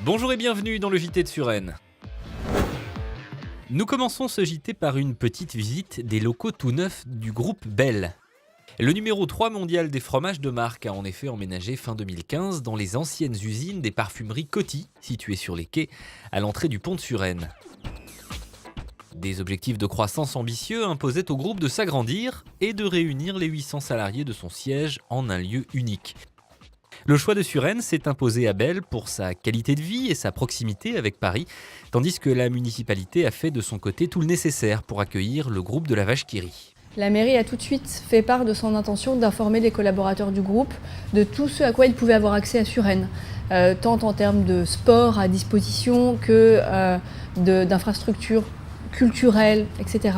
Bonjour et bienvenue dans le JT de Suresnes. Nous commençons ce JT par une petite visite des locaux tout neufs du groupe Bel. Le numéro 3 mondial des fromages de marque a en effet emménagé fin 2015 dans les anciennes usines des parfumeries Coty, situées sur les quais, à l'entrée du pont de Suresnes. Des objectifs de croissance ambitieux imposaient au groupe de s'agrandir et de réunir les 800 salariés de son siège en un lieu unique. Le choix de Suresnes s'est imposé à Bel pour sa qualité de vie et sa proximité avec Paris, tandis que la municipalité a fait de son côté tout le nécessaire pour accueillir le groupe de la Vache qui rit. La mairie a tout de suite fait part de son intention d'informer les collaborateurs du groupe de tout ce à quoi ils pouvaient avoir accès à Suresnes, tant en termes de sport à disposition que d'infrastructures culturelles, etc.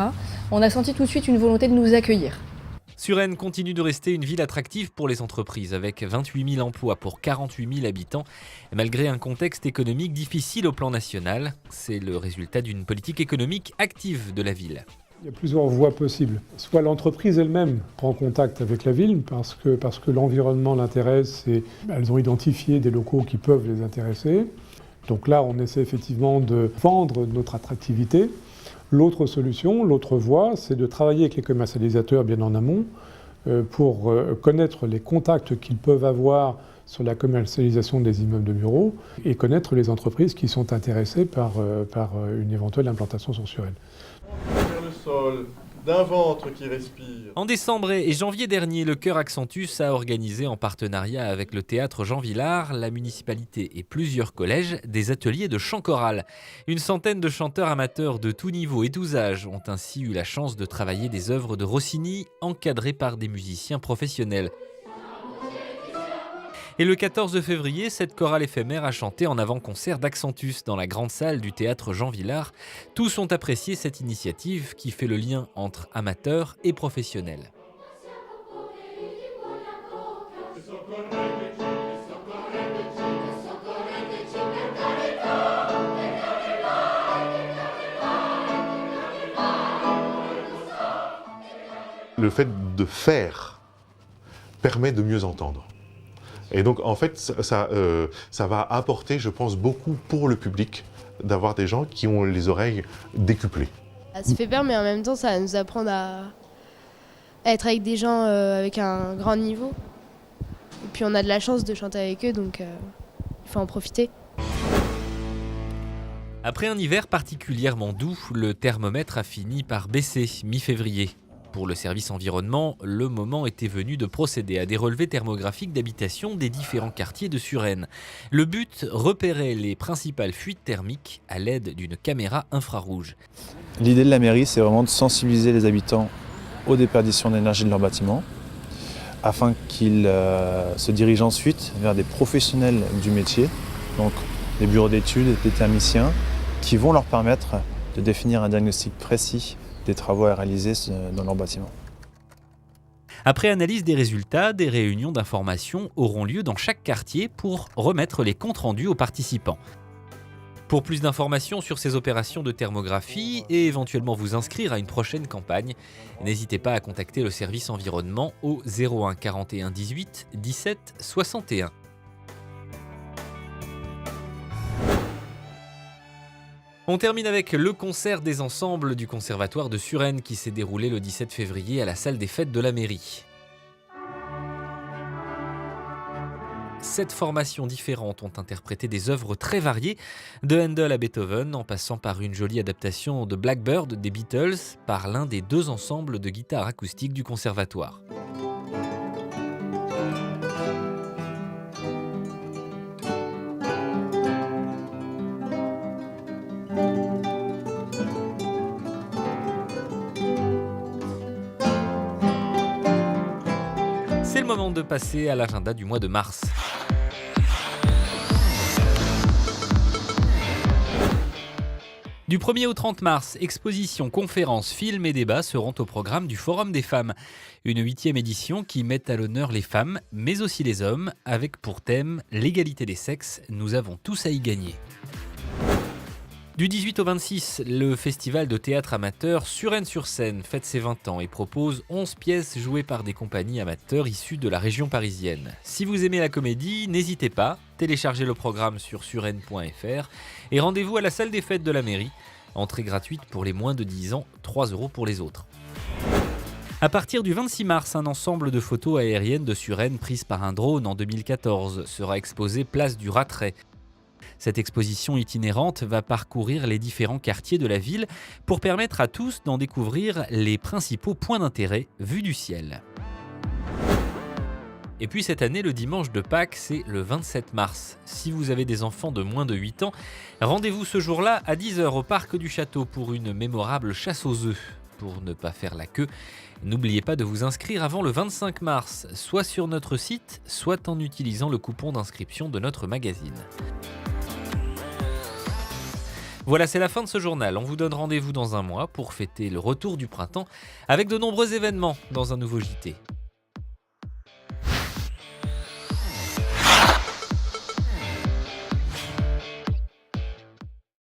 On a senti tout de suite une volonté de nous accueillir. Suresnes continue de rester une ville attractive pour les entreprises, avec 28 000 emplois pour 48 000 habitants, malgré un contexte économique difficile au plan national. C'est le résultat d'une politique économique active de la ville. Il y a plusieurs voies possibles. Soit l'entreprise elle-même prend contact avec la ville parce que l'environnement l'intéresse et elles ont identifié des locaux qui peuvent les intéresser. Donc là, on essaie effectivement de vendre notre attractivité. L'autre solution, l'autre voie, c'est de travailler avec les commercialisateurs bien en amont pour connaître les contacts qu'ils peuvent avoir sur la commercialisation des immeubles de bureaux et connaître les entreprises qui sont intéressées par une éventuelle implantation sur Suresnes. D'un ventre qui respire. En décembre et janvier dernier, le Chœur Accentus a organisé en partenariat avec le théâtre Jean Vilar, la municipalité et plusieurs collèges des ateliers de chant choral. Une centaine de chanteurs amateurs de tout niveau et tous âges ont ainsi eu la chance de travailler des œuvres de Rossini encadrées par des musiciens professionnels. Et le 14 février, cette chorale éphémère a chanté en avant-concert d'Accentus dans la grande salle du théâtre Jean Vilar. Tous ont apprécié cette initiative qui fait le lien entre amateurs et professionnels. Le fait de faire permet de mieux entendre. Et donc, en fait, ça va apporter, je pense, beaucoup pour le public d'avoir des gens qui ont les oreilles décuplées. Ça fait peur, mais en même temps, ça va nous apprendre à être avec des gens avec un grand niveau. Et puis, on a de la chance de chanter avec eux, donc il faut en profiter. Après un hiver particulièrement doux, le thermomètre a fini par baisser mi-février. Pour le service environnement, le moment était venu de procéder à des relevés thermographiques d'habitation des différents quartiers de Suresnes. Le but, repérer les principales fuites thermiques à l'aide d'une caméra infrarouge. L'idée de la mairie, c'est vraiment de sensibiliser les habitants aux déperditions d'énergie de leurs bâtiments, afin qu'ils se dirigent ensuite vers des professionnels du métier, donc des bureaux d'études, des thermiciens, qui vont leur permettre de définir un diagnostic précis des travaux à réaliser dans leur bâtiment. Après analyse des résultats, des réunions d'information auront lieu dans chaque quartier pour remettre les comptes rendus aux participants. Pour plus d'informations sur ces opérations de thermographie et éventuellement vous inscrire à une prochaine campagne, n'hésitez pas à contacter le service environnement au 01 41 18 17 61. On termine avec le concert des ensembles du Conservatoire de Suresnes qui s'est déroulé le 17 février à la salle des fêtes de la mairie. 7 formations différentes ont interprété des œuvres très variées, de Handel à Beethoven, en passant par une jolie adaptation de Blackbird des Beatles par l'un des 2 ensembles de guitare acoustique du Conservatoire. C'est le moment de passer à l'agenda du mois de mars. Du 1er au 30 mars, expositions, conférences, films et débats seront au programme du Forum des femmes. Une 8e édition qui met à l'honneur les femmes, mais aussi les hommes, avec pour thème l'égalité des sexes, nous avons tous à y gagner. Du 18 au 26, le festival de théâtre amateur Suresnes-sur-Seine fête ses 20 ans et propose 11 pièces jouées par des compagnies amateurs issues de la région parisienne. Si vous aimez la comédie, n'hésitez pas, téléchargez le programme sur suresnes.fr et rendez-vous à la salle des fêtes de la mairie. Entrée gratuite pour les moins de 10 ans, 3 € pour les autres. À partir du 26 mars, un ensemble de photos aériennes de Suresnes prises par un drone en 2014 sera exposé place du Rattray. Cette exposition itinérante va parcourir les différents quartiers de la ville pour permettre à tous d'en découvrir les principaux points d'intérêt vus du ciel. Et puis cette année, le dimanche de Pâques, c'est le 27 mars. Si vous avez des enfants de moins de 8 ans, rendez-vous ce jour-là à 10 h au parc du château pour une mémorable chasse aux œufs. Pour ne pas faire la queue, n'oubliez pas de vous inscrire avant le 25 mars, soit sur notre site, soit en utilisant le coupon d'inscription de notre magazine. Voilà, c'est la fin de ce journal. On vous donne rendez-vous dans un mois pour fêter le retour du printemps avec de nombreux événements dans un nouveau JT.